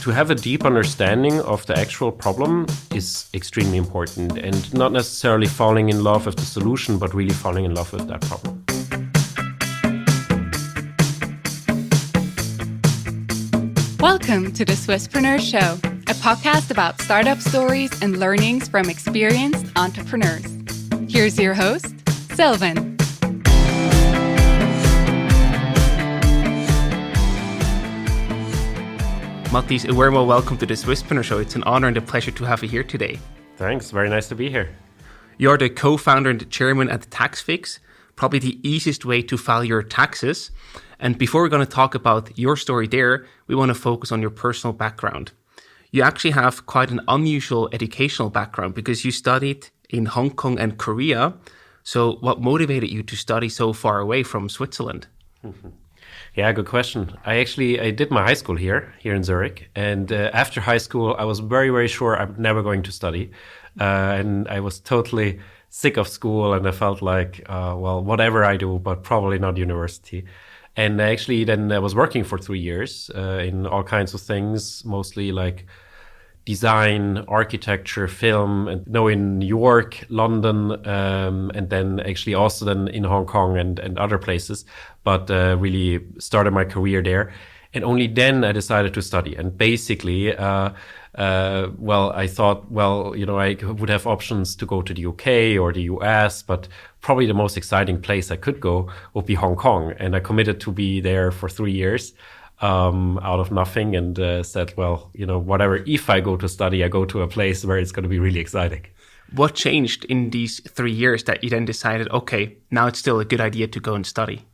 to have a deep understanding of the actual problem is extremely important, and not necessarily falling in love with the solution, but really falling in love with that problem. Welcome to the Swisspreneur Show, a podcast about startup stories and learnings from experienced entrepreneurs. Here's your host, Sylvan. Mathis, a warm welcome to the Swisspreneur Show. It's an honor and a pleasure to have you here today. Thanks, very nice to be here. You're the co-founder and the chairman at Taxfix, probably the easiest way to file your taxes. And before we're going to talk about your story there, we want to focus on your personal background. You actually have quite an unusual educational background because you studied in Hong Kong and Korea. So what motivated you to study so far away from Switzerland? Yeah, good question. I did my high school here in Zurich. And after high school, I was very, very sure I'm never going to study. And I was totally sick of school. And I felt like, whatever I do, but probably not university. And actually then I was working for 3 years in all kinds of things, mostly like design, architecture, film, and in New York, London, and then actually also then in Hong Kong and other places, but really started my career there. And only then I decided to study. And basically, I thought, I would have options to go to the UK or the US, but probably the most exciting place I could go would be Hong Kong. And I committed to be there for 3 years out of nothing and said, whatever, if I go to study, I go to a place where it's going to be really exciting. What changed in these 3 years that you then decided, okay, now it's still a good idea to go and study?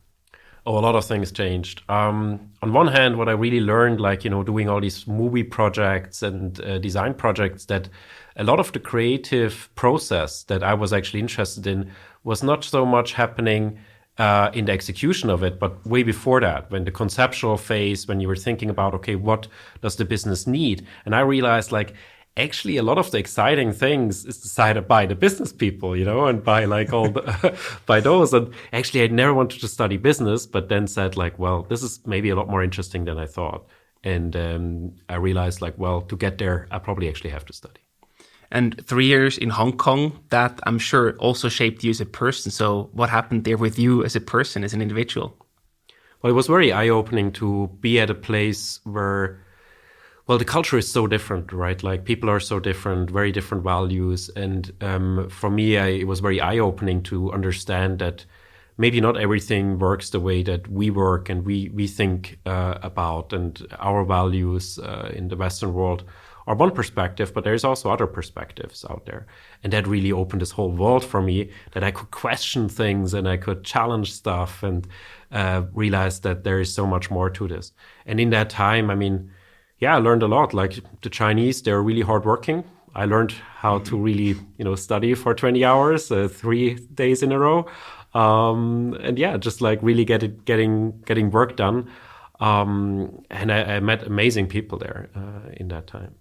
Oh, a lot of things changed. On one hand, what I really learned, doing all these movie projects and design projects, that a lot of the creative process that I was actually interested in was not so much happening in the execution of it, but way before that, when the conceptual phase, when you were thinking about, okay, what does the business need? And I realized, actually, a lot of the exciting things is decided by the business people, and by by those. And actually, I never wanted to study business, but then said this is maybe a lot more interesting than I thought. And I realized to get there, I probably actually have to study. And 3 years in Hong Kong, that I'm sure also shaped you as a person. So what happened there with you as a person, as an individual? Well, it was very eye-opening to be at a place where the culture is so different, right? People are so different, very different values. And for me, it was very eye-opening to understand that maybe not everything works the way that we work and we think about, and our values in the Western world are one perspective, but there's also other perspectives out there. And that really opened this whole world for me, that I could question things and I could challenge stuff and realize that there is so much more to this. And in that time, I learned a lot. The Chinese, they're really hardworking. I learned how to really, study for 20 hours, 3 days in a row. Just really getting work done. And I met amazing people there in that time.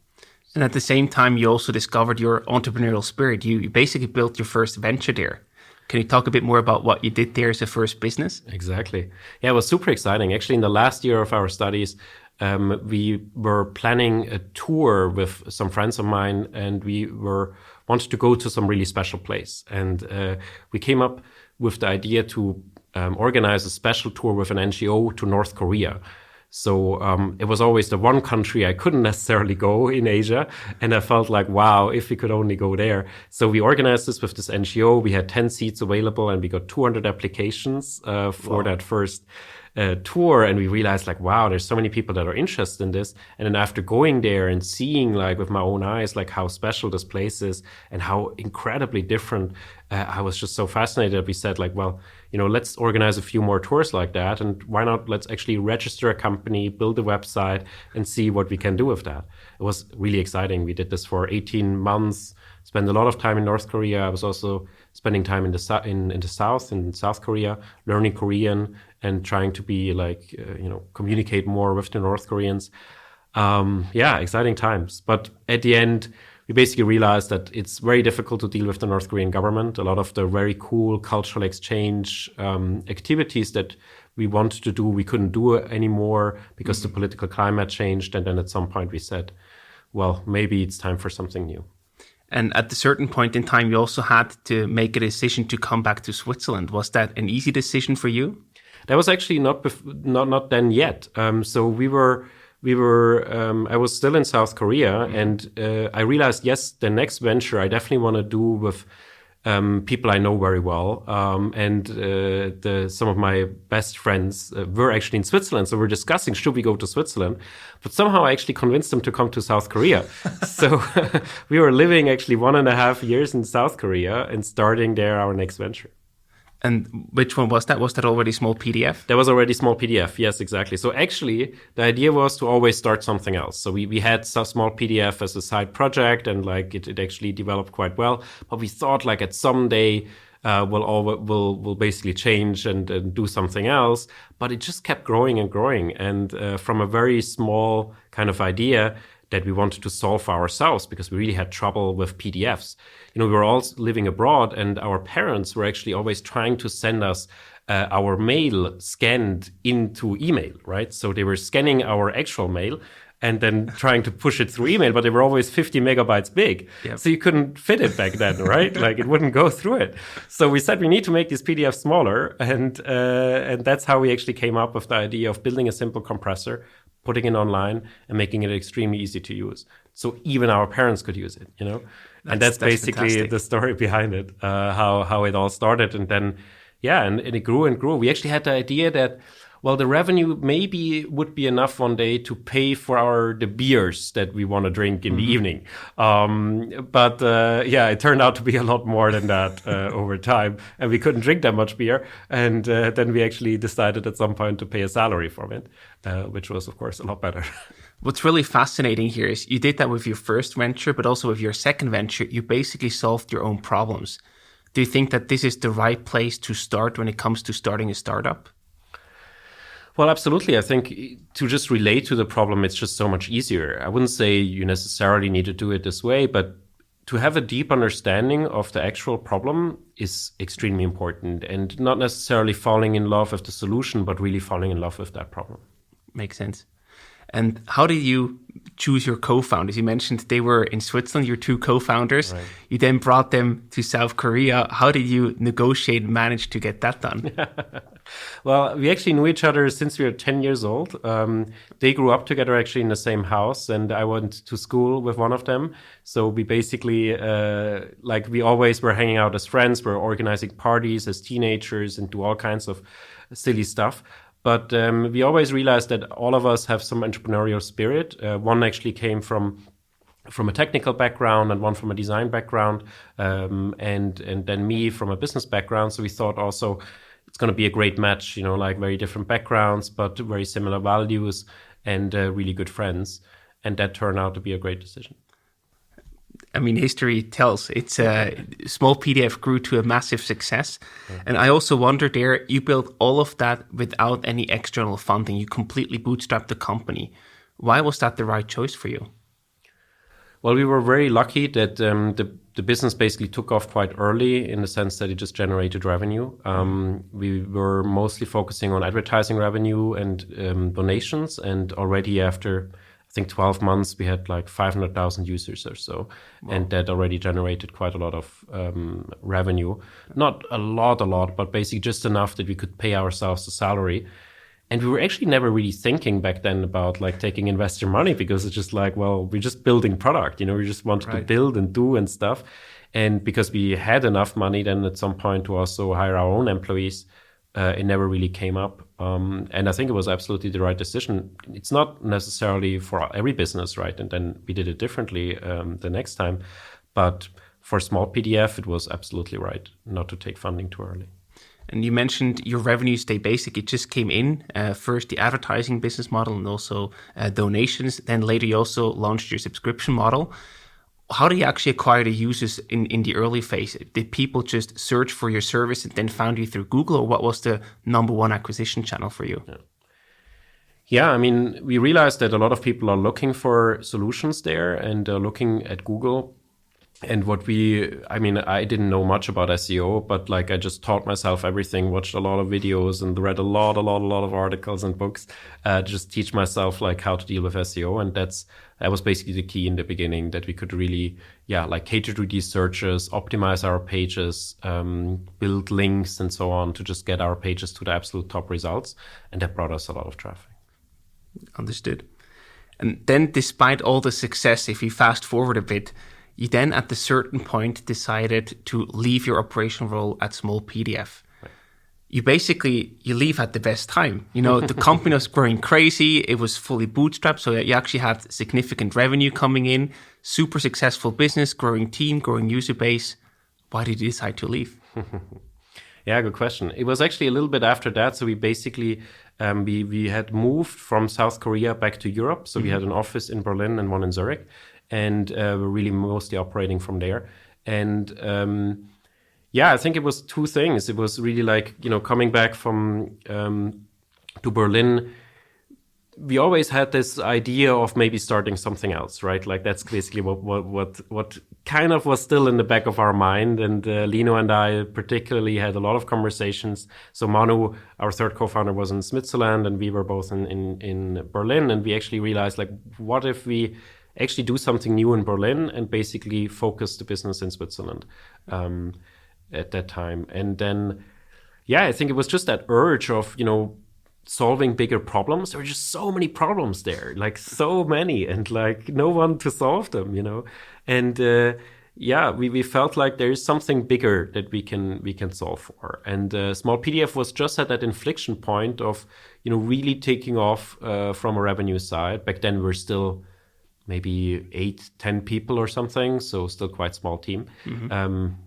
And at the same time, you also discovered your entrepreneurial spirit. You basically built your first venture there. Can you talk a bit more about what you did there as a first business? Exactly. Yeah, it was super exciting. Actually, in the last year of our studies, we were planning a tour with some friends of mine, and we wanted to go to some really special place. And we came up with the idea to organize a special tour with an NGO to North Korea. So it was always the one country I couldn't necessarily go in Asia. And I felt wow, if we could only go there. So we organized this with this NGO. We had 10 seats available and we got 200 applications for that first tour. And we realized wow, there's so many people that are interested in this. And then after going there and seeing with my own eyes, how special this place is and how incredibly different, I was just so fascinated that we said let's organize a few more tours like that. And why not, let's actually register a company, build a website and see what we can do with that. It was really exciting. We did this for 18 months, spent a lot of time in North Korea. I was also spending time in South Korea, learning Korean and trying to be communicate more with the North Koreans. Exciting times. But at the end, we basically realized that it's very difficult to deal with the North Korean government. A lot of the very cool cultural exchange activities that we wanted to do, we couldn't do it anymore because the political climate changed. And then at some point we said, well, maybe it's time for something new. And at a certain point in time, you also had to make a decision to come back to Switzerland. Was that an easy decision for you? That was actually not then yet. So I was still in South Korea, and I realized, yes, the next venture I definitely want to do with people I know very well. Some of my best friends were actually in Switzerland. So we're discussing, should we go to Switzerland? But somehow I actually convinced them to come to South Korea. So we were living actually 1.5 years in South Korea and starting there our next venture. And which one was that? Was that already Smallpdf? That was already Smallpdf, yes, exactly. So actually, the idea was to always start something else. So we had Smallpdf as a side project, and like it actually developed quite well. But we thought like at some day we'll basically change and do something else. But it just kept growing and growing. And from a very small kind of idea that we wanted to solve for ourselves, because we really had trouble with PDFs. We were all living abroad, and our parents were actually always trying to send us our mail scanned into email, right? So they were scanning our actual mail and then trying to push it through email, but they were always 50 megabytes big. Yep. So you couldn't fit it back then, right? Like it wouldn't go through it. So we said we need to make these PDFs smaller, and that's how we actually came up with the idea of building a simple compressor, putting it online, and making it extremely easy to use. So even our parents could use it, And that's basically fantastic. The story behind it, how it all started. And then, and it grew and grew. We actually had the idea that, well, the revenue maybe would be enough one day to pay for the beers that we want to drink in the evening. But it turned out to be a lot more than that over time. And we couldn't drink that much beer. And then we actually decided at some point to pay a salary from it, which was, of course, a lot better. What's really fascinating here is you did that with your first venture, but also with your second venture, you basically solved your own problems. Do you think that this is the right place to start when it comes to starting a startup? Well, absolutely. I think to just relate to the problem, it's just so much easier. I wouldn't say you necessarily need to do it this way, but to have a deep understanding of the actual problem is extremely important, and not necessarily falling in love with the solution, but really falling in love with that problem. Makes sense. And how did you choose your co-founders? You mentioned they were in Switzerland, your two co-founders. Right. You then brought them to South Korea. How did you negotiate and manage to get that done? Well, we actually knew each other since we were 10 years old. They grew up together actually in the same house, and I went to school with one of them. So we basically, we always were hanging out as friends. We're organizing parties as teenagers and do all kinds of silly stuff. But we always realized that all of us have some entrepreneurial spirit. One actually came from a technical background, and one from a design background, and then me from a business background. So we thought also it's going to be a great match, very different backgrounds, but very similar values, and really good friends. And that turned out to be a great decision. I mean, history tells it's Smallpdf grew to a massive success. Yeah. And I also wonder there, you built all of that without any external funding. You completely bootstrapped the company. Why was that the right choice for you? Well, we were very lucky that the business basically took off quite early, in the sense that it just generated revenue. We were mostly focusing on advertising revenue and donations. And already after, I think 12 months, we had like 500,000 users or so. Wow. And that already generated quite a lot of revenue. Not a lot, but basically just enough that we could pay ourselves a salary. And we were actually never really thinking back then about like taking investor money, because it's just like, well, we're just building product, we just wanted to build and do and stuff. And because we had enough money then at some point to also hire our own employees, it never really came up. And I think it was absolutely the right decision. It's not necessarily for every business, right? And then we did it differently the next time. But for Smallpdf, it was absolutely right not to take funding too early. And you mentioned your revenues stay basic. It just came in. First, the advertising business model, and also donations. Then later, you also launched your subscription model. How do you actually acquire the users in the early phase? Did people just search for your service and then found you through Google? Or what was the number one acquisition channel for you? Yeah, I mean, we realized that a lot of people are looking for solutions there and looking at Google. And I didn't know much about SEO, but like I just taught myself everything, watched a lot of videos and read a lot of articles and books, just teach myself like how to deal with SEO. And that was basically the key in the beginning, that we could really, like cater to these searches, optimize our pages, build links and so on to just get our pages to the absolute top results. And that brought us a lot of traffic. Understood. And then despite all the success, if you fast forward a bit, you then at a certain point decided to leave your operational role at Smallpdf. Right. You leave at the best time. The company was growing crazy. It was fully bootstrapped. So you actually had significant revenue coming in, super successful business, growing team, growing user base. Why did you decide to leave? Yeah, good question. It was actually a little bit after that. So we basically, we had moved from South Korea back to Europe. So we had an office in Berlin and one in Zurich. And we're really mostly operating from there. And I think it was two things. It was really like, coming back from to Berlin, we always had this idea of maybe starting something else, right? Like that's basically what kind of was still in the back of our mind. And Lino and I particularly had a lot of conversations. So Manu, our third co-founder, was in Switzerland and we were both in Berlin. And we actually realized, like, what if we actually do something new in Berlin and basically focus the business in Switzerland at that time. And then, I think it was just that urge of, solving bigger problems. There were just so many problems there, like so many, and like no one to solve them, And we felt like there is something bigger that we can solve for. And Smallpdf was just at that inflection point of, really taking off from a revenue side. Back then, we're still maybe 8-10 people or something, so still quite small team.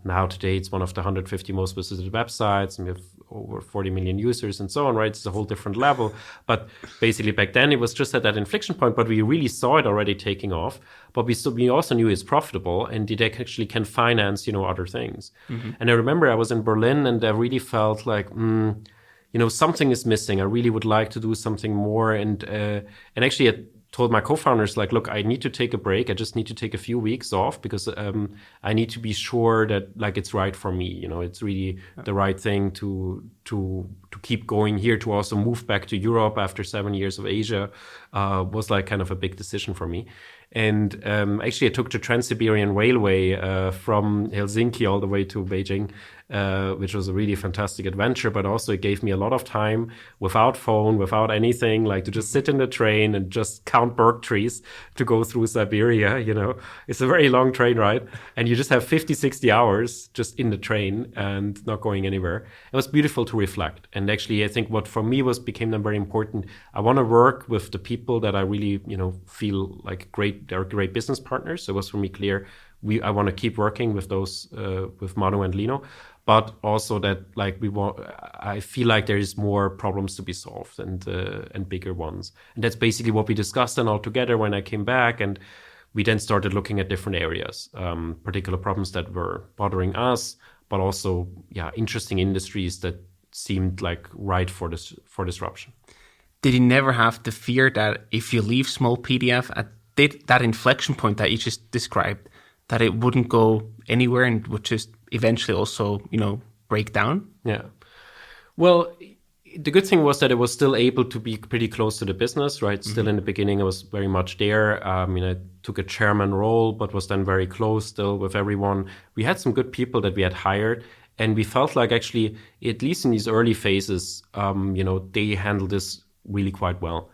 Now today it's one of the 150 most visited websites, and we have over 40 million users and so on, right? It's a whole different level. But basically back then it was just at that inflection point, but we really saw it already taking off. But we also knew it's profitable and it actually can finance, other things. And I remember I was in Berlin and I really felt like, something is missing. I really would like to do something more. And actually I told my co-founders, like, look, I need to take a break. I just need to take a few weeks off because I need to be sure that like it's right for me. It's really the right thing to keep going here, to also move back to Europe after 7 years of Asia was like kind of a big decision for me. And actually I took the Trans-Siberian Railway from Helsinki all the way to Beijing, which was a really fantastic adventure, but also it gave me a lot of time without phone, without anything, like to just sit in the train and just count birch trees to go through Siberia. It's a very long train ride and you just have 50-60 hours just in the train and not going anywhere. It was beautiful to reflect. And actually I think what for me became then very important, I want to work with the people that I really feel like they're great business partners. So it was for me clear I want to keep working with those with Manu and Lino, but also that like I feel like there is more problems to be solved and bigger ones. And that's basically what we discussed then all together when I came back, and we then started looking at different areas, particular problems that were bothering us, but also interesting industries that seemed like right for disruption. Did you never have the fear that if you leave Smallpdf at that inflection point that you just described, that it wouldn't go anywhere and would just eventually also, break down? Yeah. Well, the good thing was that it was still able to be pretty close to the business, right? Still in the beginning, I was very much there. I took a chairman role, but was then very close still with everyone. We had some good people that we had hired, and we felt like actually, at least in these early phases, they handled this really quite well.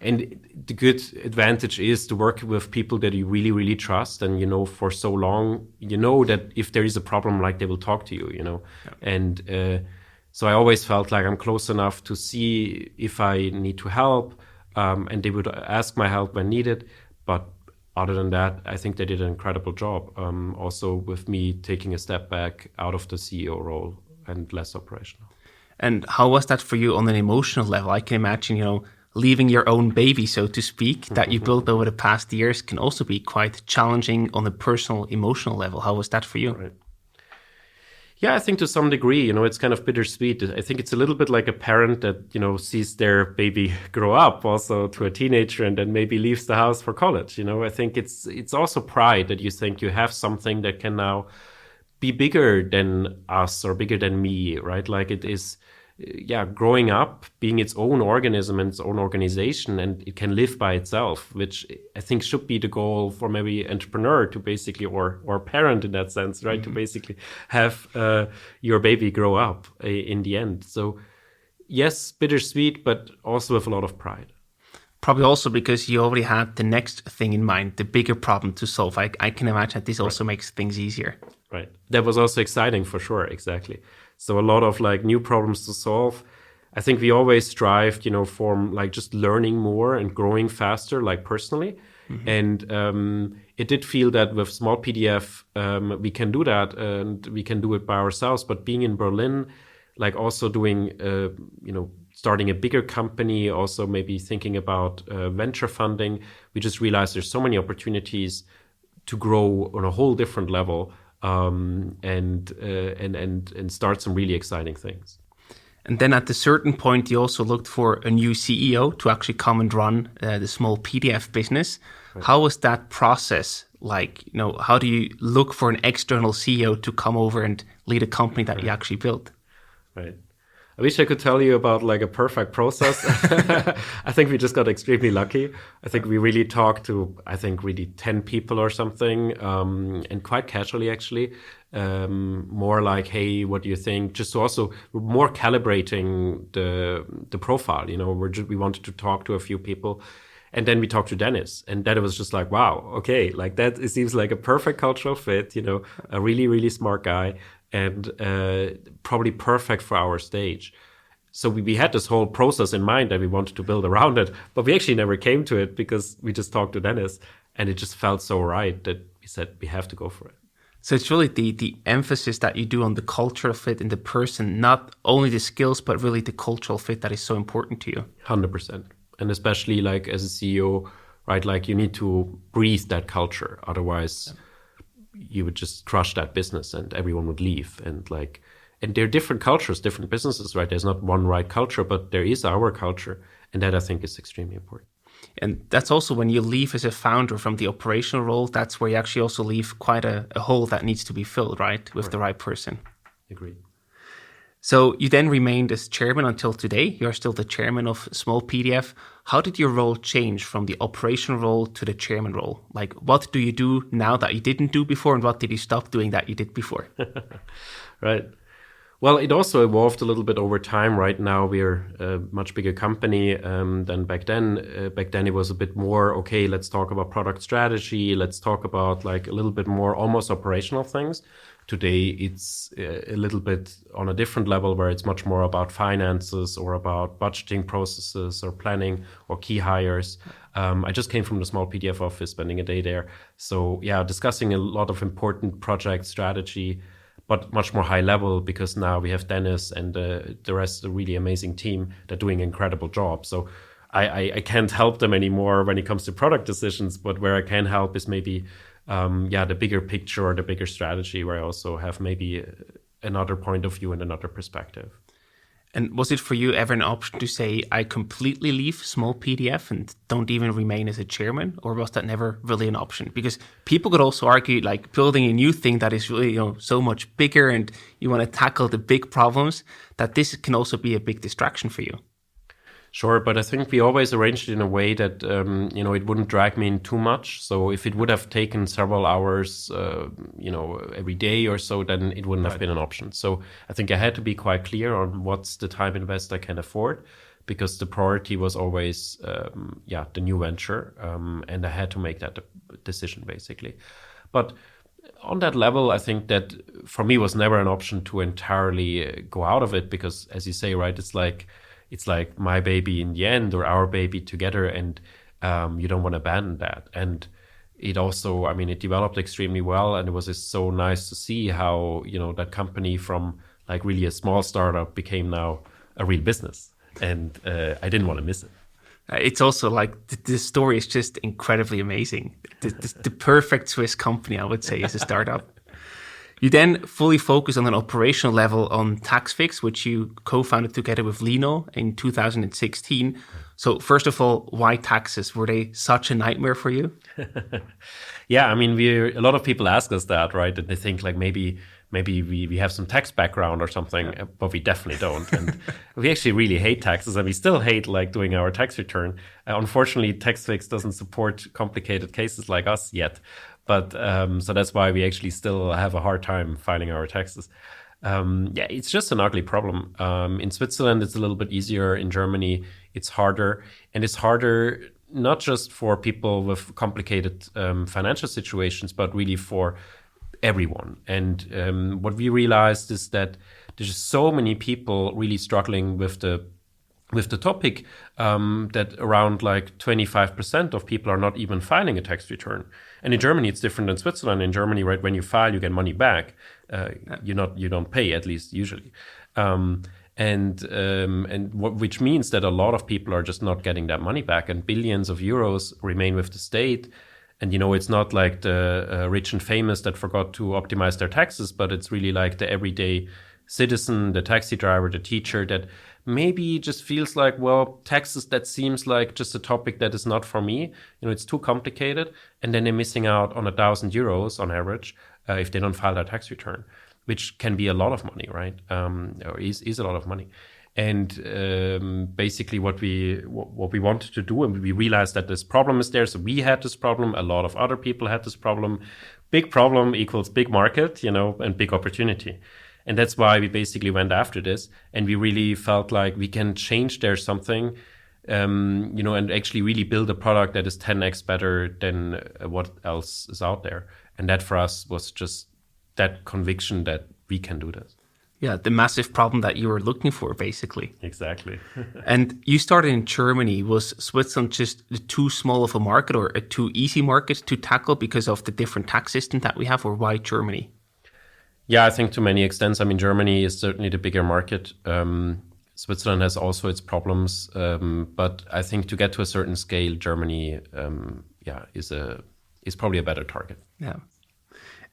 And the good advantage is to work with people that you really, really trust. And, for so long, that if there is a problem, like they will talk to you, Yeah. And so I always felt like I'm close enough to see if I need to help. And they would ask my help when needed. But other than that, I think they did an incredible job. Also with me taking a step back out of the CEO role and less operational. And how was that for you on an emotional level? I can imagine, leaving your own baby, so to speak, that you built over the past years can also be quite challenging on a personal, emotional level. How was that for you? Right. Yeah, I think to some degree, it's kind of bittersweet. I think it's a little bit like a parent that, sees their baby grow up also to a teenager and then maybe leaves the house for college. I think it's also pride that you think you have something that can now be bigger than us or bigger than me, right? Like it is, growing up, being its own organism and its own organization, and it can live by itself, which I think should be the goal for maybe entrepreneur to basically, or parent in that sense, right? To basically have your baby grow up in the end. So yes, bittersweet, but also with a lot of pride. Probably also because you already had the next thing in mind, the bigger problem to solve. I can imagine that this also makes things easier. Right. That was also exciting for sure. Exactly. So a lot of like new problems to solve. I think we always strived, for like just learning more and growing faster, like personally. And it did feel that with Smallpdf, we can do that and we can do it by ourselves. But being in Berlin, like also doing, starting a bigger company, also maybe thinking about venture funding, we just realized there's so many opportunities to grow on a whole different level. And start some really exciting things. And then at a certain point, you also looked for a new CEO to actually come and run the Smallpdf business. Right. How was that process like? How do you look for an external CEO to come over and lead a company that you actually built? Right. I wish I could tell you about like a perfect process. I think we just got extremely lucky. I think we really talked to, really 10 people or something, and quite casually actually. More like, hey, what do you think? Just to also more calibrating the profile. We wanted to talk to a few people. And then we talked to Dennis, and then it was just like, wow, okay, like that, it seems like a perfect cultural fit, a really, really smart guy. And probably perfect for our stage. So we had this whole process in mind that we wanted to build around it, but we actually never came to it because we just talked to Dennis, and it just felt so right that we said we have to go for it. So it's really the emphasis that you do on the cultural fit in the person, not only the skills, but really the cultural fit that is so important to you. 100%. And especially like as a CEO, right, like you need to breathe that culture. Otherwise, you would just crush that business and everyone would leave. And there are different cultures, different businesses, right? There's not one right culture, but there is our culture. And that I think is extremely important. And that's also when you leave as a founder from the operational role, that's where you actually also leave quite a hole that needs to be filled, right? With the right person. Agreed. So you then remained as chairman until today. You're still the chairman of Smallpdf. How did your role change from the operational role to the chairman role? Like, what do you do now that you didn't do before, and what did you stop doing that you did before? Right. Well, it also evolved a little bit over time. Right now, we're a much bigger company than back then. Back then, it was a bit more, okay, let's talk about product strategy. Let's talk about like a little bit more almost operational things. Today, it's a little bit on a different level where it's much more about finances or about budgeting processes or planning or key hires. I just came from the Smallpdf office, spending a day there. So yeah, discussing a lot of important project strategy, but much more high level because now we have Dennis and the rest of the really amazing team. They're doing an incredible job. So I can't help them anymore when it comes to product decisions, but where I can help is maybe the bigger picture or the bigger strategy, where I also have maybe another point of view and another perspective. And was it for you ever an option to say, I completely leave Smallpdf and don't even remain as a chairman? Or was that never really an option? Because people could also argue like building a new thing that is really so much bigger and you want to tackle the big problems, that this can also be a big distraction for you. Sure, but I think we always arranged it in a way that it wouldn't drag me in too much. So if it would have taken several hours, every day or so, then it wouldn't have been an option. So I think I had to be quite clear on what's the time invest I can afford, because the priority was always the new venture, and I had to make that decision basically. But on that level, I think that for me was never an option to entirely go out of it, because as you say, right, it's like my baby in the end, or our baby together, and you don't want to abandon that. And it also, it developed extremely well, and it was just so nice to see how that company from like really a small startup became now a real business, and I didn't want to miss it. It's also like the story is just incredibly amazing. The perfect Swiss company, I would say, is a startup. You then fully focused on an operational level on Taxfix, which you co-founded together with Lino in 2016. So first of all, why taxes? Were they such a nightmare for you? Yeah, I mean, a lot of people ask us that, right? And they think like maybe we have some tax background or something, but we definitely don't. And we actually really hate taxes, and we still hate like doing our tax return. Unfortunately, Taxfix doesn't support complicated cases like us yet. But so that's why we actually still have a hard time filing our taxes. It's just an ugly problem. In Switzerland, it's a little bit easier. In Germany, it's harder. And it's harder not just for people with complicated financial situations, but really for everyone. And what we realized is that there's just so many people really struggling with the topic that around like 25% of people are not even filing a tax return. And in Germany, it's different than Switzerland. In Germany, right, when you file, you get money back. You don't pay, at least usually. Which means that a lot of people are just not getting that money back, and billions of euros remain with the state. And, it's not like the rich and famous that forgot to optimize their taxes, but it's really like the everyday citizen, the taxi driver, the teacher that maybe just feels like, well, taxes, that seems like just a topic that is not for me. It's too complicated. And then they're missing out on 1,000 euros on average if they don't file their tax return, which can be a lot of money, right? Or is a lot of money. And basically what we wanted to do, and we realized that this problem is there. So we had this problem. A lot of other people had this problem. Big problem equals big market, and big opportunity. And that's why we basically went after this. And we really felt like we can change there something, and actually really build a product that is 10x better than what else is out there. And that for us was just that conviction that we can do this. Yeah, the massive problem that you were looking for, basically. Exactly. And you started in Germany. Was Switzerland just too small of a market or a too easy market to tackle because of the different tax system that we have, or why Germany? Yeah, I think to many extents. I mean, Germany is certainly the bigger market. Switzerland has also its problems. But I think to get to a certain scale, Germany is probably a better target. Yeah.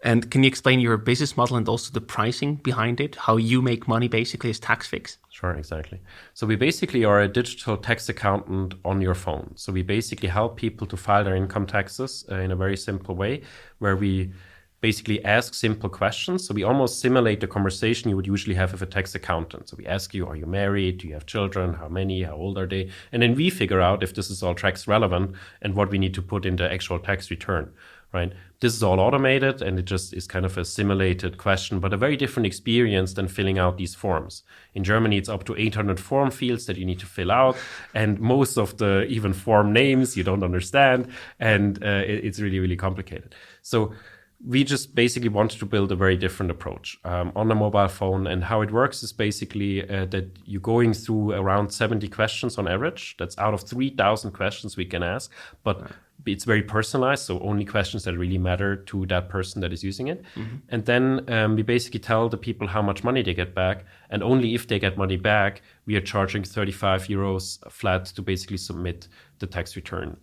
And can you explain your business model and also the pricing behind it, how you make money basically as Taxfix? Sure, exactly. So we basically are a digital tax accountant on your phone. So we basically help people to file their income taxes in a very simple way, where we basically ask simple questions. So we almost simulate the conversation you would usually have with a tax accountant. So we ask you, are you married? Do you have children? How many? How old are they? And then we figure out if this is all tax relevant and what we need to put in the actual tax return. Right? This is all automated, and it just is kind of a simulated question, but a very different experience than filling out these forms. In Germany, it's up to 800 form fields that you need to fill out, and most of the even form names you don't understand, and it's really, really complicated. So we just basically wanted to build a very different approach on a mobile phone. And how it works is basically that you're going through around 70 questions on average. That's out of 3,000 questions we can ask, but it's very personalized. So only questions that really matter to that person that is using it. Mm-hmm. And then we basically tell the people how much money they get back. And only if they get money back, we are charging 35 euros flat to basically submit the tax return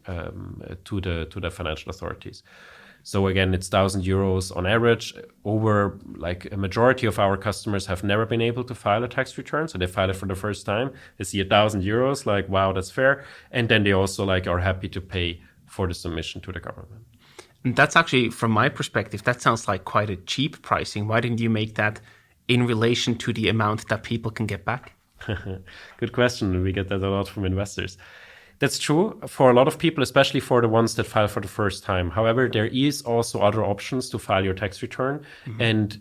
to the financial authorities. So again, it's 1,000 euros on average. Over like a majority of our customers have never been able to file a tax return. So they file it for the first time. They see 1,000 euros, like, wow, that's fair. And then they also like are happy to pay for the submission to the government. And that's actually, from my perspective, that sounds like quite a cheap pricing. Why didn't you make that in relation to the amount that people can get back? Good question. We get that a lot from investors. That's true for a lot of people, especially for the ones that file for the first time. However, there is also other options to file your tax return. Mm-hmm. And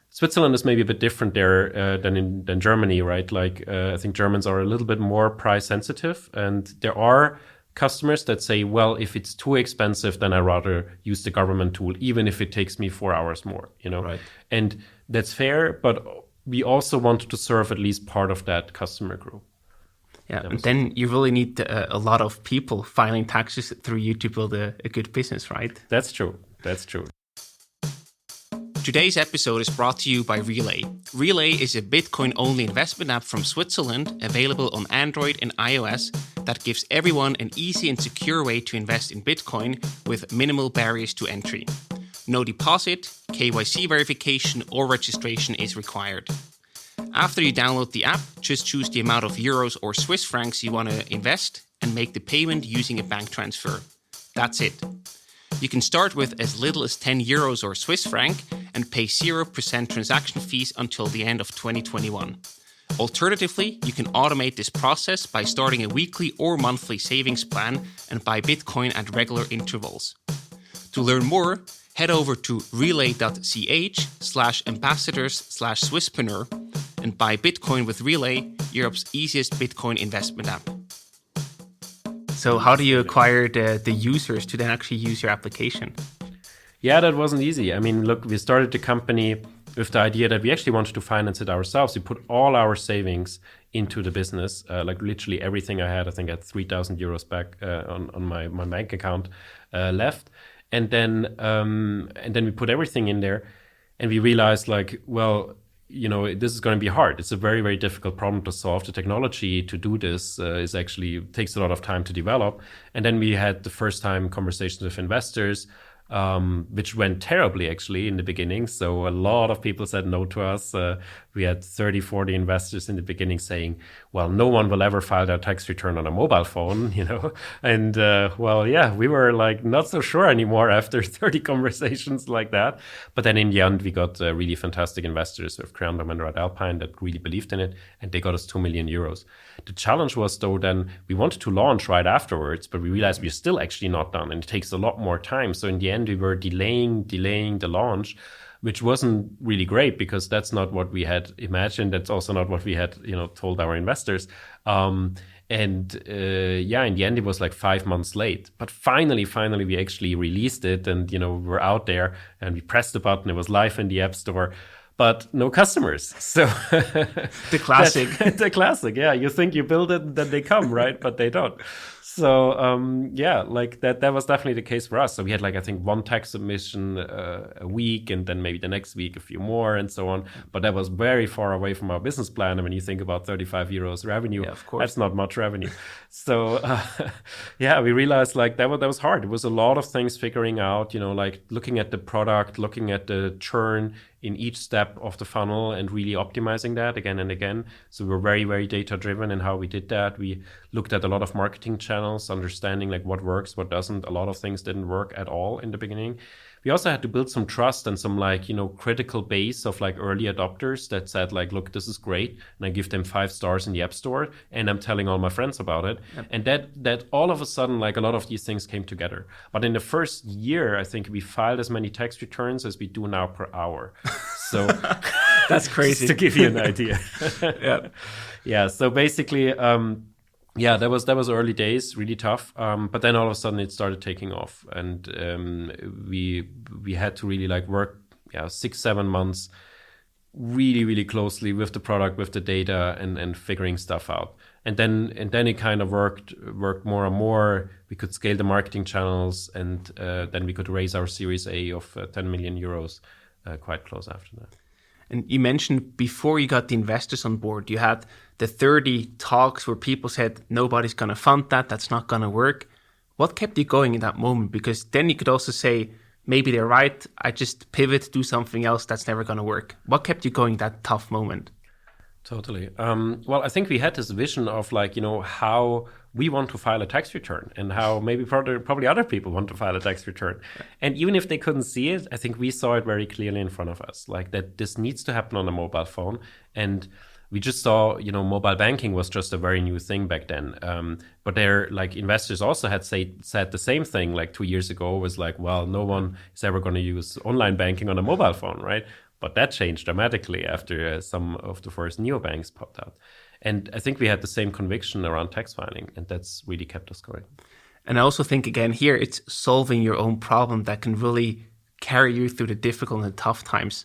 Switzerland is maybe a bit different there than Germany, right? Like I think Germans are a little bit more price sensitive. And there are customers that say, well, if it's too expensive, then I'd rather use the government tool, even if it takes me 4 hours more, Right. And that's fair, but we also wanted to serve at least part of that customer group. Yeah, and then you really need a lot of people filing taxes through you to build a good business, right? That's true. That's true. Today's episode is brought to you by Relay. Relay is a Bitcoin-only investment app from Switzerland, available on Android and iOS, that gives everyone an easy and secure way to invest in Bitcoin with minimal barriers to entry. No deposit, KYC verification, or registration is required. After you download the app, just choose the amount of euros or Swiss francs you want to invest and make the payment using a bank transfer. That's it. You can start with as little as 10 euros or Swiss franc and pay 0% transaction fees until the end of 2021. Alternatively, you can automate this process by starting a weekly or monthly savings plan and buy Bitcoin at regular intervals. To learn more, head over to relay.ch/ambassadors/Swisspreneur and buy Bitcoin with Relay, Europe's easiest Bitcoin investment app. So how do you acquire the users to then actually use your application? Yeah, that wasn't easy. I mean, look, we started the company with the idea that we actually wanted to finance it ourselves. We put all our savings into the business, like literally everything I had. I think I had 3,000 euros back on my bank account left. And then we put everything in there, and we realized like, well, you know, this is going to be hard. It's a very, very difficult problem to solve. The technology to do this is actually takes a lot of time to develop. And then we had the first time conversations with investors, which went terribly actually in the beginning. So a lot of people said no to us. We had 30, 40 investors in the beginning saying, well, no one will ever file their tax return on a mobile phone, you know. And well, yeah, we were like not so sure anymore after 30 conversations like that. But then in the end, we got really fantastic investors with Creandum and Red Alpine that really believed in it. And they got us 2 million euros. The challenge was though, then we wanted to launch right afterwards, but we realized we're still actually not done. And it takes a lot more time. So in the end, we were delaying the launch, which wasn't really great because that's not what we had imagined. That's also not what we had, you know, told our investors. In the end, it was like 5 months late. But finally, we actually released it, and you know, we're out there and we pressed the button. It was live in the App Store, but no customers. So the classic, the classic. Yeah, you think you build it, then they come, right? But they don't. So like that was definitely the case for us. So we had like, I think, one tax submission a week, and then maybe the next week a few more, and so on. But that was very far away from our business plan. And when you think about 35 euros revenue, of course, that's not much revenue. So we realized like that was hard. It was a lot of things figuring out, you know, like looking at the product, looking at the churn in each step of the funnel and really optimizing that again and again. So we're very, very data driven in how we did that. We looked at a lot of marketing channels, understanding like what works, what doesn't. A lot of things didn't work at all in the beginning. We also had to build some trust and some like, you know, critical base of like early adopters that said like, look, this is great. And I give them 5 stars in the App Store and I'm telling all my friends about it. Yep. And that all of a sudden, like a lot of these things came together. But in the first year, I think we filed as many tax returns as we do now per hour. So that's crazy. Just to give you an idea. Yeah. So basically, that was early days, really tough. But then all of a sudden it started taking off, and we had to really like work 6-7 months really, really closely with the product, with the data, and figuring stuff out. And then it kind of worked more and more. We could scale the marketing channels, and then we could raise our Series A of 10 million euros quite close after that. And you mentioned before you got the investors on board, you had the 30 talks where people said, nobody's going to fund that, that's not going to work. What kept you going in that moment? Because then you could also say, maybe they're right, I just pivot, do something else, that's never going to work. What kept you going that tough moment? Totally. Well, I think we had this vision of like, you know, how we want to file a tax return and how maybe probably other people want to file a tax return. And even if they couldn't see it, I think we saw it very clearly in front of us, like that this needs to happen on a mobile phone. And we just saw, you know, mobile banking was just a very new thing back then. But there, like investors also had said the same thing like 2 years ago, was like, well, no one is ever going to use online banking on a mobile phone, right? But that changed dramatically after some of the first neobanks popped out. And I think we had the same conviction around tax filing, and that's really kept us going. And I also think, again, here, it's solving your own problem that can really carry you through the difficult and tough times.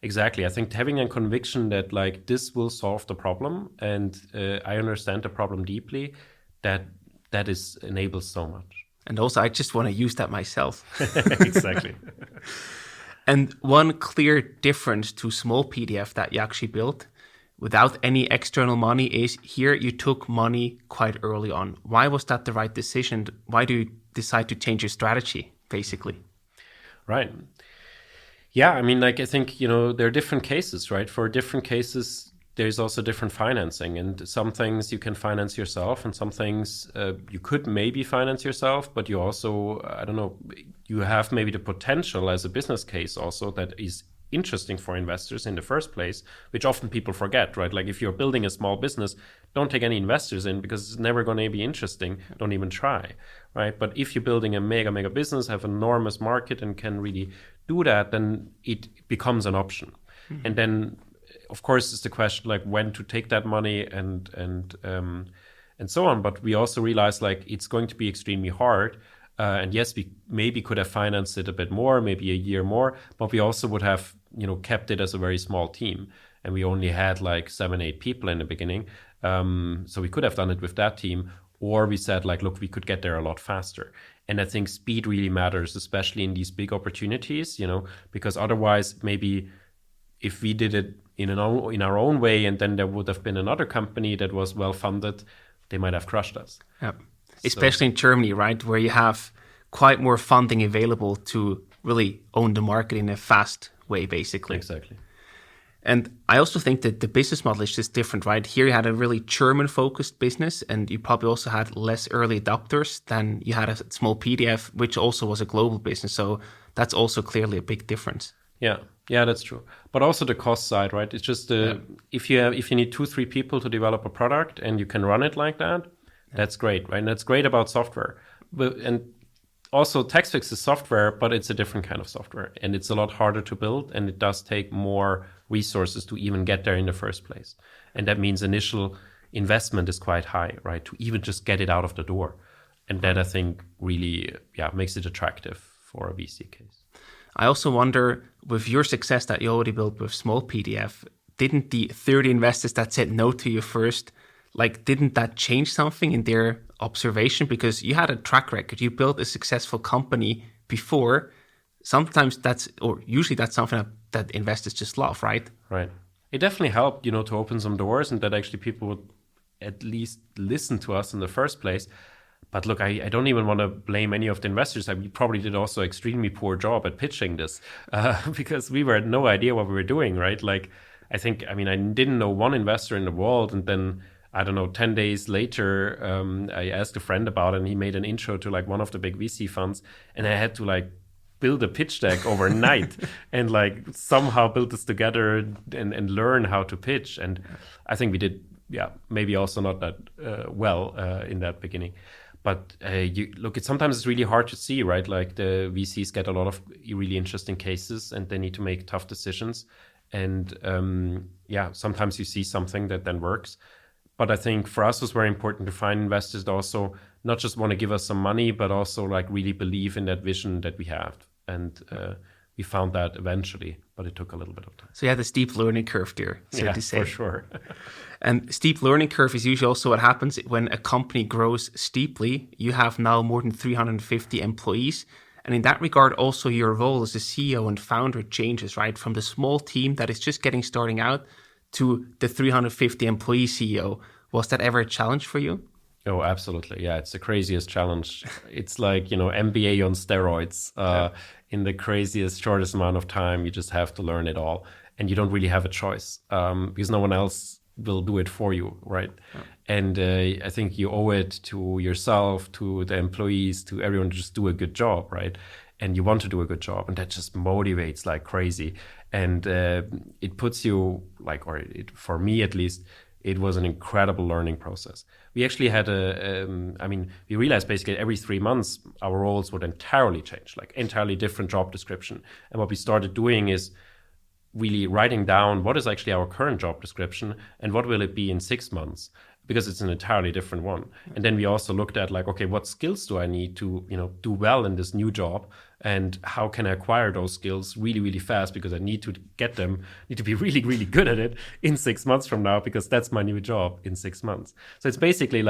Exactly. I think having a conviction that like this will solve the problem, and I understand the problem deeply, that enables so much. And also, I just want to use that myself. Exactly. And one clear difference to Smallpdf that you actually built without any external money is here you took money quite early on. Why was that the right decision? Why do you decide to change your strategy, basically? Right. Yeah, I mean, like, I think, there are different cases, right? For different cases, there's also different financing. And some things you can finance yourself, and some things you could maybe finance yourself, but you also, I don't know, you have maybe the potential as a business case also that is interesting for investors in the first place, which often people forget, right? Like, if you're building a small business, don't take any investors in because it's never going to be interesting. Don't even try, right? But if you're building a mega business, have an enormous market and can really do that, then it becomes an option. Mm-hmm. And then, of course, it's the question like when to take that money and so on. But we also realize like it's going to be extremely hard. And yes, we maybe could have financed it a bit more, maybe a year more, but we also would have, kept it as a very small team. And we only had like 7-8 people in the beginning. So we could have done it with that team, or we said like, look, we could get there a lot faster. And I think speed really matters, especially in these big opportunities, because otherwise maybe if we did it in our own way, and then there would have been another company that was well funded, they might have crushed us. Yeah. Especially in Germany, right, where you have quite more funding available to really own the market in a fast way, basically. Exactly. And I also think that the business model is just different, right? Here you had a really German-focused business, and you probably also had less early adopters than you had at Smallpdf, which also was a global business. So that's also clearly a big difference. Yeah, that's true. But also the cost side, right? It's just if you need 2-3 people to develop a product and you can run it like that, that's great, right? And that's great about software. And also Taxfix is software, but it's a different kind of software. And it's a lot harder to build, and it does take more resources to even get there in the first place. And that means initial investment is quite high, right? To even just get it out of the door. And that, I think, really makes it attractive for a VC case. I also wonder, with your success that you already built with Smallpdf, didn't the 30 investors that said no to you first, didn't that change something in their observation? Because you had a track record, you built a successful company before. Sometimes usually that's something that investors just love, right? Right. It definitely helped, to open some doors, and that actually people would at least listen to us in the first place. But look, I don't even want to blame any of the investors. We probably did also extremely poor job at pitching this because we had no idea what we were doing, right? I didn't know one investor in the world, and then, I don't know, 10 days later, I asked a friend about it, and he made an intro to one of the big VC funds, and I had to build a pitch deck overnight and somehow build this together and learn how to pitch. And I think we did, maybe also not that well in that beginning. But sometimes it's really hard to see, right? The VCs get a lot of really interesting cases, and they need to make tough decisions. And sometimes you see something that then works. But I think for us, it was very important to find investors that also not just want to give us some money, but also really believe in that vision that we have. And we found that eventually, but it took a little bit of time. So you had a steep learning curve there, so to say. For sure. And steep learning curve is usually also what happens when a company grows steeply. You have now more than 350 employees. And in that regard, also your role as a CEO and founder changes, right? From the small team that is just getting starting out to the 350 employee CEO. Was that ever a challenge for you? Oh, absolutely. Yeah, it's the craziest challenge. It's MBA on steroids. In the craziest, shortest amount of time, you just have to learn it all. And you don't really have a choice because no one else will do it for you, right? Yeah. And I think you owe it to yourself, to the employees, to everyone to just do a good job, right? And you want to do a good job, and that just motivates like crazy. And it puts you for me at least, it was an incredible learning process. We actually had we realized basically every 3 months our roles would entirely change, entirely different job description. And what we started doing is really writing down what is actually our current job description and what will it be in 6 months, because it's an entirely different one. And then we also looked at okay, what skills do I need to do well in this new job, and how can I acquire those skills really, really fast, because I need to get them, need to be really, really good at it in 6 months from now, because that's my new job in 6 months. So it's basically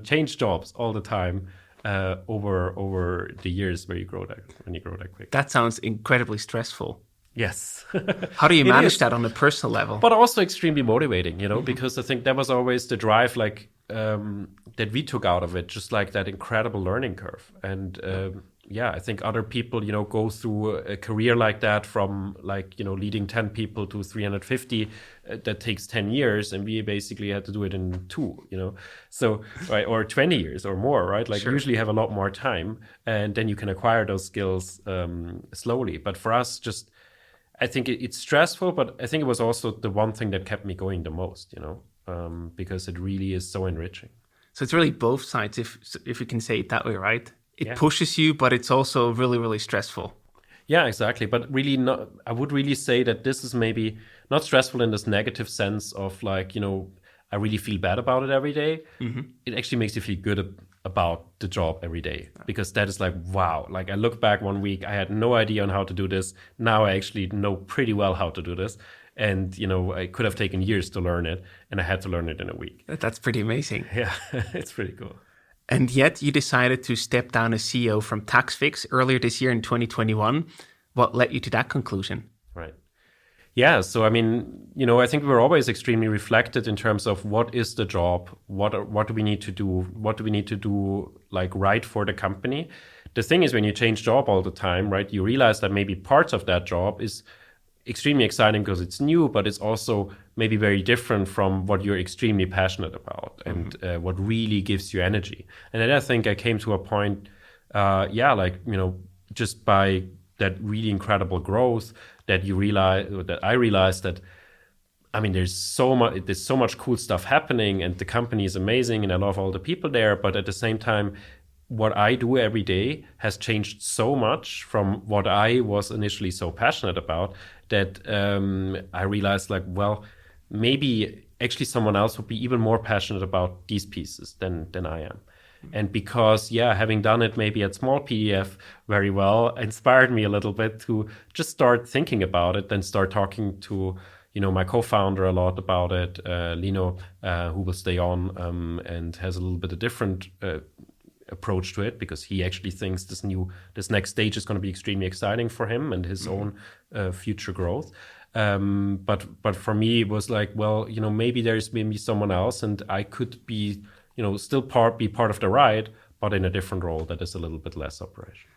change jobs all the time over the years when you grow that quick. That sounds incredibly stressful. Yes. How do you manage that on a personal level? But also extremely motivating, because I think that was always the drive. that we took out of it, just like that incredible learning curve. And I think other people, go through a career like that from like, leading 10 people to 350, that takes 10 years. And we basically had to do it in 2, so, right, or 20 years or more, right? Like usually have a lot more time, and then you can acquire those skills slowly. But for us, I think it's stressful, but I think it was also the one thing that kept me going the most, because it really is so enriching. So it's really both sides, if you can say it that way, right? It pushes you, but it's also really, really stressful. Yeah, exactly. But really, I would really say that this is maybe not stressful in this negative sense of like, I really feel bad about it every day. Mm-hmm. It actually makes you feel good about the job every day, because that is like, wow, like I look back 1 week, I had no idea on how to do this. Now I actually know pretty well how to do this. And, I could have taken years to learn it, and I had to learn it in a week. That's pretty amazing. Yeah, it's pretty cool. And yet you decided to step down as CEO from Taxfix earlier this year in 2021. What led you to that conclusion? Right. Yeah, so I mean, I think we were always extremely reflected in terms of what is the job, what do we need to do, what do we need to do like right for the company. The thing is, when you change job all the time, right, you realize that maybe parts of that job is extremely exciting because it's new, but it's also maybe very different from what you're extremely passionate about and what really gives you energy. And then I think I came to a point, just by that really incredible growth that I realized that, I mean, there's so much cool stuff happening, and the company is amazing, and I love all the people there. But at the same time, what I do every day has changed so much from what I was initially so passionate about that I realized, like, well, maybe actually someone else would be even more passionate about these pieces than I am. And because, having done it maybe at Smallpdf very well, inspired me a little bit to just start thinking about it, then start talking to, my co-founder a lot about it, Lino, who will stay on and has a little bit of different approach to it, because he actually thinks this next stage is going to be extremely exciting for him and his own future growth. But for me, it was like, well, maybe there's maybe someone else, and I could be, still be part of the ride, but in a different role that is a little bit less operational.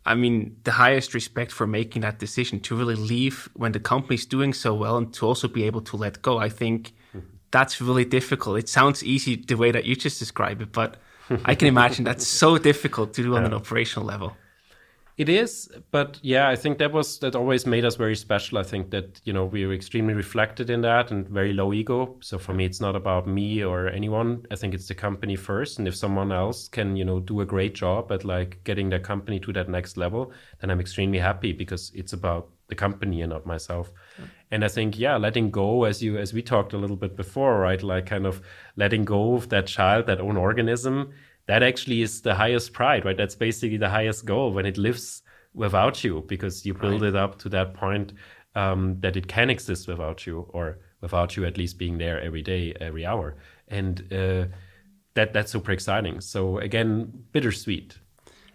I mean, the highest respect for making that decision to really leave when the company's doing so well, and to also be able to let go. I think that's really difficult. It sounds easy the way that you just described it, but I can imagine that's so difficult to do on an operational level. It is, but I think that always made us very special. I think that, we were extremely reflected in that and very low ego. So for me, it's not about me or anyone. I think it's the company first. And if someone else can, do a great job at like getting their company to that next level, then I'm extremely happy, because it's about the company and not myself. Yeah. And I think, letting go, as we talked a little bit before, right? Like kind of letting go of that child, that own organism, that actually is the highest pride, right? That's basically the highest goal, when it lives without you, because you build it up to that point that it can exist without you, or without you at least being there every day, every hour. And that's super exciting. So again, bittersweet.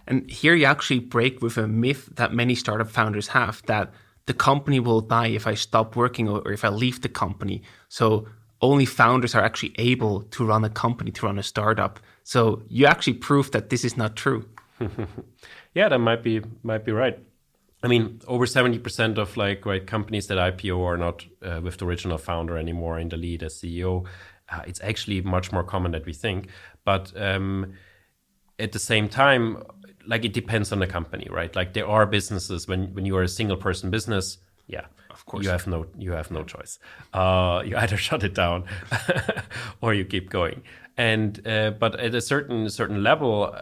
And here you actually break with a myth that many startup founders have, that the company will die if I stop working or if I leave the company. So only founders are actually able to run a company, to run a startup. So you actually prove that this is not true. That might be right. I mean, over 70% of companies that IPO are not with the original founder anymore in the lead as CEO. It's actually much more common than we think. But at the same time, it depends on the company, right? Like there are businesses when you are a single person business, of course, you have no choice. You either shut it down or you keep going. And but at a certain level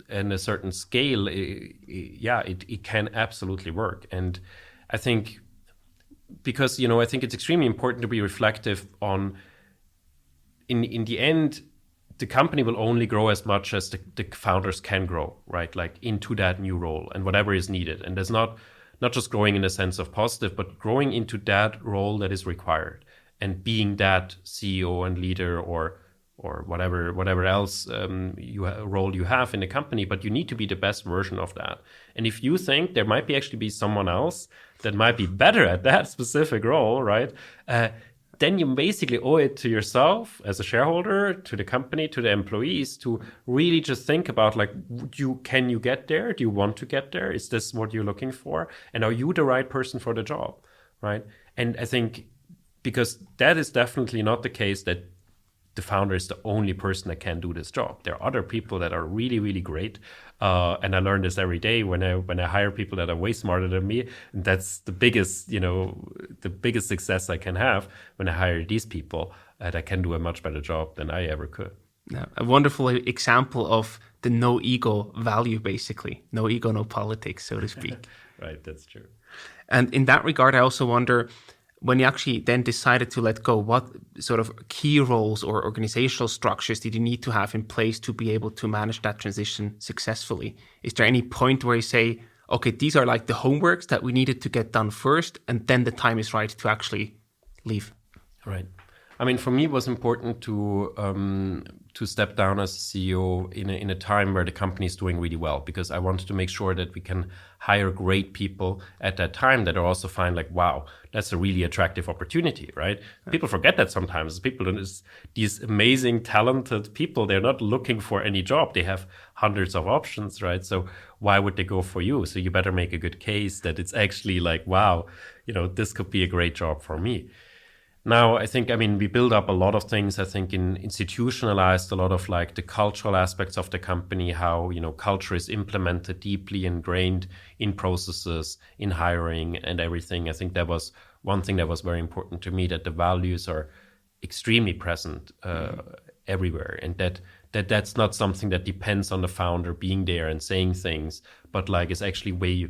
and a certain scale, it can absolutely work. And I think because I think it's extremely important to be reflective on. In the end, the company will only grow as much as the founders can grow, right? Like into that new role and whatever is needed. And there's not just growing in the sense of positive, but growing into that role that is required and being that CEO and leader or whatever else role you have in the company. But you need to be the best version of that. And if you think there might actually be someone else that might be better at that specific role, right? then you basically owe it to yourself as a shareholder, to the company, to the employees, to really just think about like, can you get there? Do you want to get there? Is this what you're looking for? And are you the right person for the job, right? And I think because that is definitely not the case that the founder is the only person that can do this job. There are other people that are really, really great. And I learn this every day when I hire people that are way smarter than me. And that's the biggest, the biggest success I can have when I hire these people that can do a much better job than I ever could. Yeah, a wonderful example of the no ego value, basically. No ego, no politics, so to speak. Right, that's true. And in that regard, I also wonder, when you actually then decided to let go, what sort of key roles or organizational structures did you need to have in place to be able to manage that transition successfully? Is there any point where you say, okay, these are like the homeworks that we needed to get done first, and then the time is right to actually leave? Right. I mean, for me, it was important to step down as CEO in a time where the company is doing really well, because I wanted to make sure that we can hire great people at that time that are also find like, wow, that's a really attractive opportunity, right? People forget that sometimes. People, these amazing, talented people, they're not looking for any job. They have hundreds of options, right? So why would they go for you? So you better make a good case that it's actually like, wow, this could be a great job for me. Now, we build up a lot of things. I think institutionalized a lot of like the cultural aspects of the company, how, culture is implemented deeply ingrained in processes, in hiring and everything. I think that was one thing that was very important to me, that the values are extremely present everywhere, and that's not something that depends on the founder being there and saying things, but like is actually way,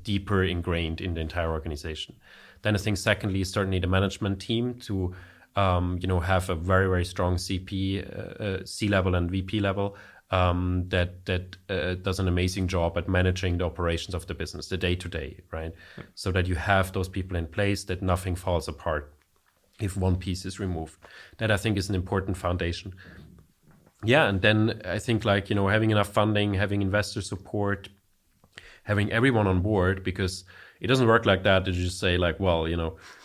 deeper ingrained in the entire organization. Then I think secondly, certainly the management team to, have a very, very strong C-level and VP level that does an amazing job at managing the operations of the business, the day-to-day, right? Yeah. So that you have those people in place, that nothing falls apart if one piece is removed. That I think is an important foundation. Yeah, and then I think having enough funding, having investor support, having everyone on board, because it doesn't work like that you just say like, well,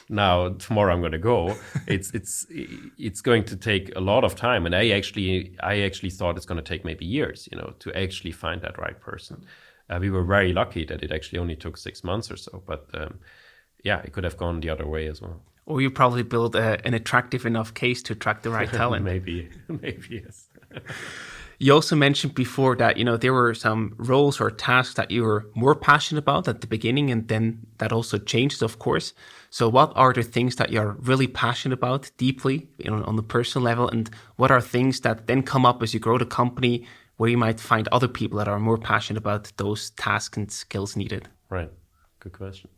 now tomorrow I'm going to go. It's going to take a lot of time, and I actually thought it's going to take maybe years, to actually find that right person. We were very lucky that it actually only took 6 months or so, but it could have gone the other way as well. Or you probably built an attractive enough case to attract the right talent. Maybe yes. You also mentioned before that, there were some roles or tasks that you were more passionate about at the beginning, and then that also changes, of course. So what are the things that you're really passionate about deeply, on the personal level, and what are things that then come up as you grow the company where you might find other people that are more passionate about those tasks and skills needed? Right. Good question.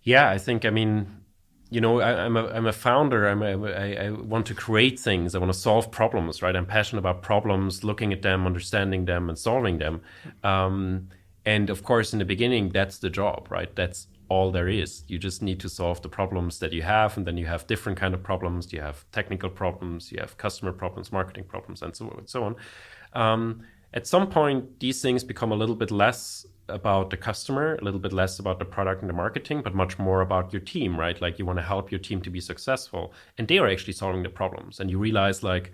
Yeah, I think, I'm a founder. I want to create things. I want to solve problems, right? I'm passionate about problems, looking at them, understanding them, and solving them. And of course, in the beginning, that's the job, right? That's all there is. You just need to solve the problems that you have, and then you have different kind of problems. You have technical problems, you have customer problems, marketing problems, and so on. At some point, these things become a little bit less about the customer, a little bit less about the product and the marketing, but much more about your team, right? Like you want to help your team to be successful, and they are actually solving the problems. And you realize like,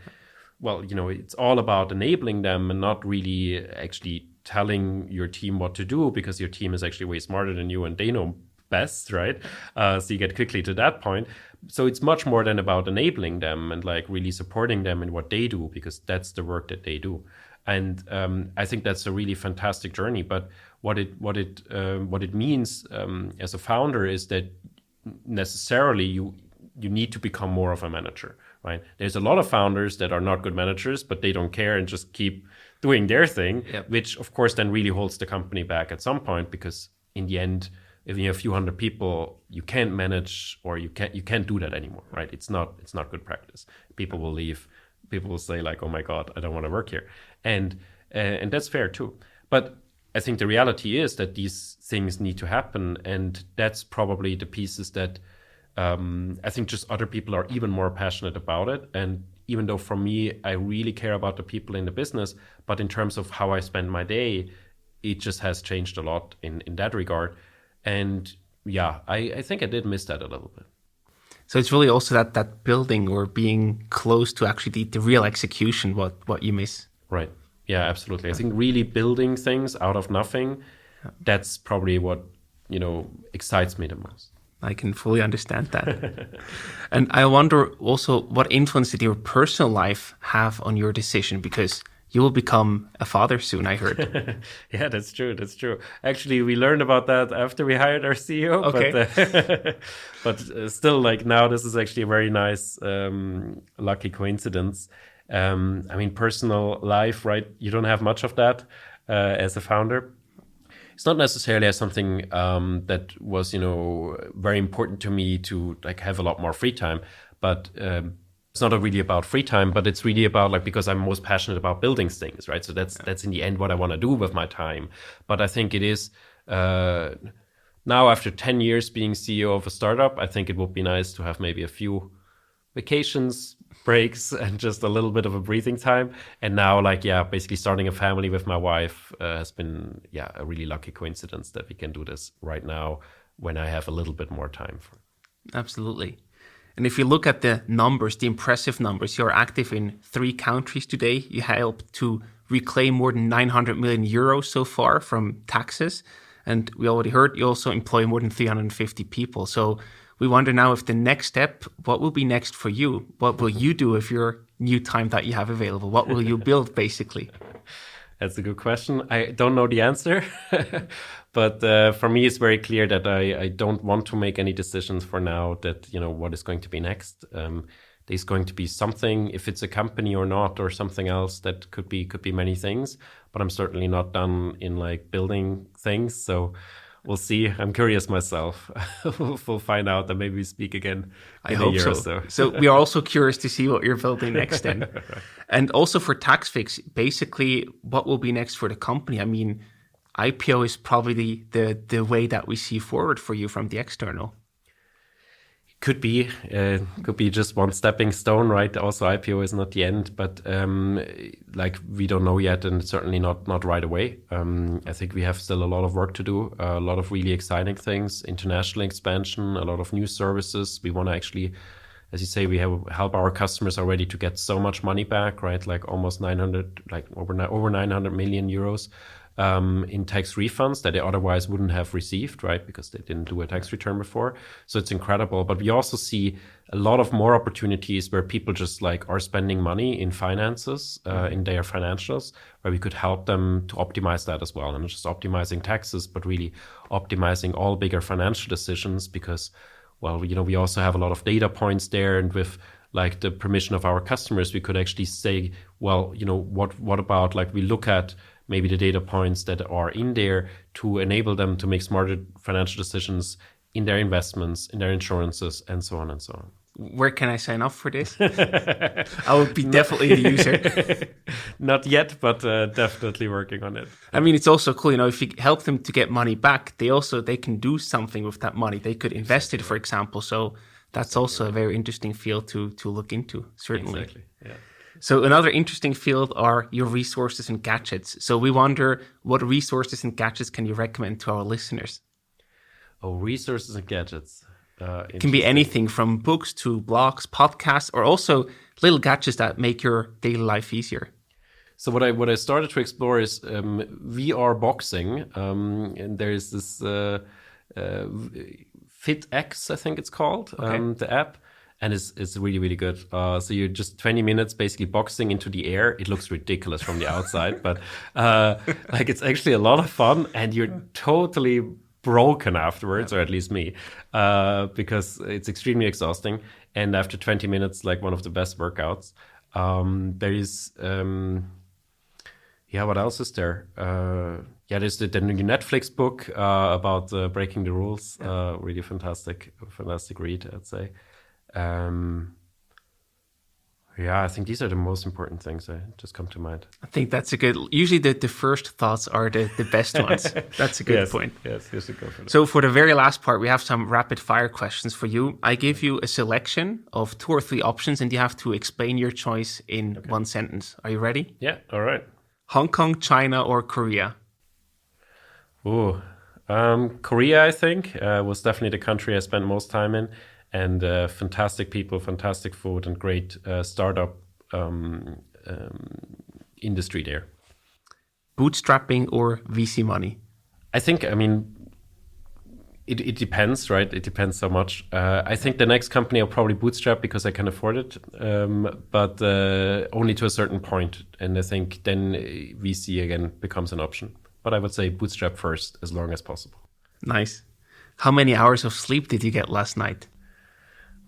well, it's all about enabling them and not really actually telling your team what to do, because your team is actually way smarter than you and they know best, right? So you get quickly to that point. So it's much more than about enabling them and like really supporting them in what they do, because that's the work that they do. And I think that's a really fantastic journey. But what it means as a founder is that necessarily you need to become more of a manager, right? There's a lot of founders that are not good managers, but they don't care and just keep doing their thing, yep. Which of course then really holds the company back at some point, because in the end, if you have a few hundred people, you can't manage, or you can't do that anymore, right? It's not good practice. People will leave. People will say like, oh my God, I don't want to work here. And that's fair too. But I think the reality is that these things need to happen. And that's probably the pieces that I think just other people are even more passionate about it. And even though for me, I really care about the people in the business, but in terms of how I spend my day, it just has changed a lot in that regard. And yeah, I think I did miss that a little bit. So it's really also that building or being close to actually the real execution, what you miss. Right. Yeah, absolutely. I think really building things out of nothing, that's probably what, excites me the most. I can fully understand that. And I wonder also, what influence did your personal life have on your decision? Because you will become a father soon, I heard. Yeah, that's true. That's true. Actually, we learned about that after we hired our CEO. Okay. But still, like now, this is actually a very nice, lucky coincidence. Personal life, right? You don't have much of that as a founder. It's not necessarily as something that was, very important to me to like have a lot more free time, but it's not really about free time, but it's really about like, because I'm most passionate about building things, right? So that's in the end what I want to do with my time. But I think it is now after 10 years being CEO of a startup, I think it would be nice to have maybe a few vacations, breaks, and just a little bit of a breathing time. And now, basically starting a family with my wife has been, a really lucky coincidence that we can do this right now when I have a little bit more time for it. Absolutely. And if you look at the numbers, the impressive numbers, you're active in 3 countries today. You helped to reclaim more than 900 million euros so far from taxes. And we already heard you also employ more than 350 people. So we wonder now if the next step, what will be next for you? What will you do with your new time that you have available? What will you build, basically? That's a good question. I don't know the answer, but for me, it's very clear that I don't want to make any decisions for now that, what is going to be next. There's going to be something, if it's a company or not, or something else that could be many things, but I'm certainly not done in like building things. So we'll see. I'm curious myself. We'll find out, and maybe we speak again in a year or so. So we are also curious to see what you're building next then. Right. And also for Taxfix, basically what will be next for the company? I mean, IPO is probably the way that we see forward for you from the external. Could be just one stepping stone, right? Also, IPO is not the end, but we don't know yet, and certainly not right away. I think we have still a lot of work to do, a lot of really exciting things, international expansion, a lot of new services. We want to actually, as you say, we help our customers already to get so much money back, right? Like almost 900, like over 900 million euros. In tax refunds that they otherwise wouldn't have received, right? Because they didn't do a tax return before. So it's incredible. But we also see a lot of more opportunities where people just are spending money in finances, in their financials, where we could help them to optimize that as well. And not just optimizing taxes, but really optimizing all bigger financial decisions because, we also have a lot of data points there, and with the permission of our customers, we could actually say, what about we look at maybe the data points that are in there to enable them to make smarter financial decisions in their investments, in their insurances, and so on and so on. Where can I sign up for this? I would be definitely a user. Not yet, but definitely working on it. I mean, it's also cool, if you help them to get money back, they can do something with that money. They could invest it, for example. So that's also a very interesting field to look into, certainly. Exactly, yeah. So another interesting field are your resources and gadgets. So we wonder, what resources and gadgets can you recommend to our listeners? Oh, resources and gadgets. It can be anything from books to blogs, podcasts, or also little gadgets that make your daily life easier. So what I started to explore is VR boxing. And there's this FitX, I think it's called, the app. And it's really, really good. So you're just 20 minutes basically boxing into the air. It looks ridiculous from the outside, but it's actually a lot of fun, and you're totally broken afterwards, or at least me, because it's extremely exhausting. And after 20 minutes, one of the best workouts. There is, what else is there? There's the new Netflix book about breaking the rules. Really fantastic read, I'd say. I think these are the most important things that just come to mind. I think that's a good, usually the first thoughts are the best ones. That's a good point. Yes, you should go for that. So for the very last part, we have some rapid fire questions for you. I give you a selection of 2 or 3 options, and you have to explain your choice in 1 sentence. Are you ready? Yeah, all right. Hong Kong, China, or Korea? Korea, I think, was definitely the country I spent most time in. and fantastic people, fantastic food, and great startup industry there. Bootstrapping or VC money? I think, it depends, right? It depends so much. I think the next company I'll probably bootstrap because I can afford it, but only to a certain point. And I think then VC again becomes an option. But I would say bootstrap first as long as possible. Nice. How many hours of sleep did you get last night?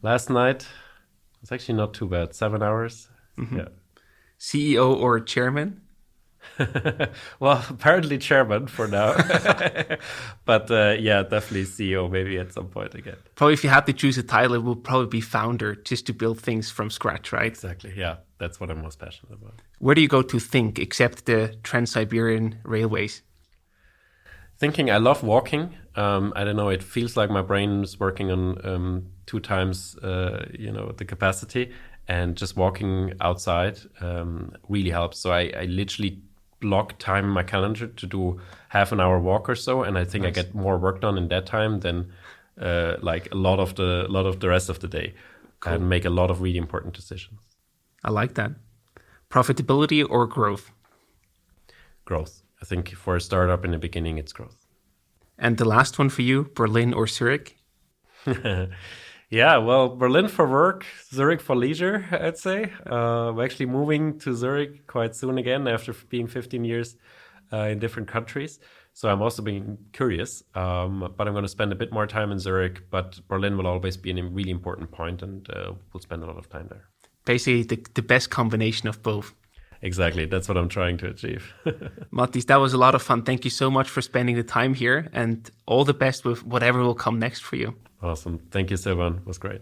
Last night, it's actually not too bad. 7 hours. Mm-hmm. Yeah. CEO or chairman? Well, apparently chairman for now. But yeah, definitely CEO maybe at some point again. Probably if you had to choose a title, it would probably be founder, just to build things from scratch, right? Exactly, yeah. That's what I'm most passionate about. Where do you go to think, except the Trans-Siberian railways? Thinking, I love walking. I don't know, it feels like my brain is working on 2 times, the capacity. And just walking outside really helps. So I literally block time in my calendar to do half an hour walk or so, and I think nice. I get more work done in that time than like a lot of the rest of the day, cool. And make a lot of really important decisions. I like that. Profitability or growth? Growth. I think for a startup in the beginning, it's growth. And the last one for you, Berlin or Zurich? Yeah, well, Berlin for work, Zurich for leisure, I'd say. I'm actually moving to Zurich quite soon again after being 15 years in different countries. So I'm also being curious, but I'm going to spend a bit more time in Zurich, but Berlin will always be a really important point, and we'll spend a lot of time there. Basically, the best combination of both. Exactly. That's what I'm trying to achieve. Mathis, that was a lot of fun. Thank you so much for spending the time here, and all the best with whatever will come next for you. Awesome. Thank you, Siberian. It was great.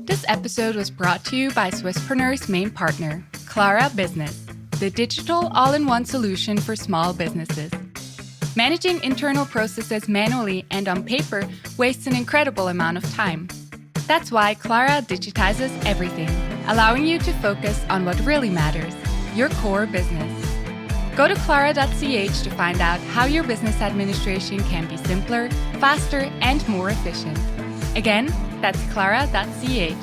This episode was brought to you by Swisspreneurs' main partner, Clara Business, the digital all-in-one solution for small businesses. Managing internal processes manually and on paper wastes an incredible amount of time. That's why Clara digitizes everything, allowing you to focus on what really matters, your core business. Go to clara.ch to find out how your business administration can be simpler, faster, and more efficient. Again, that's clara.ch.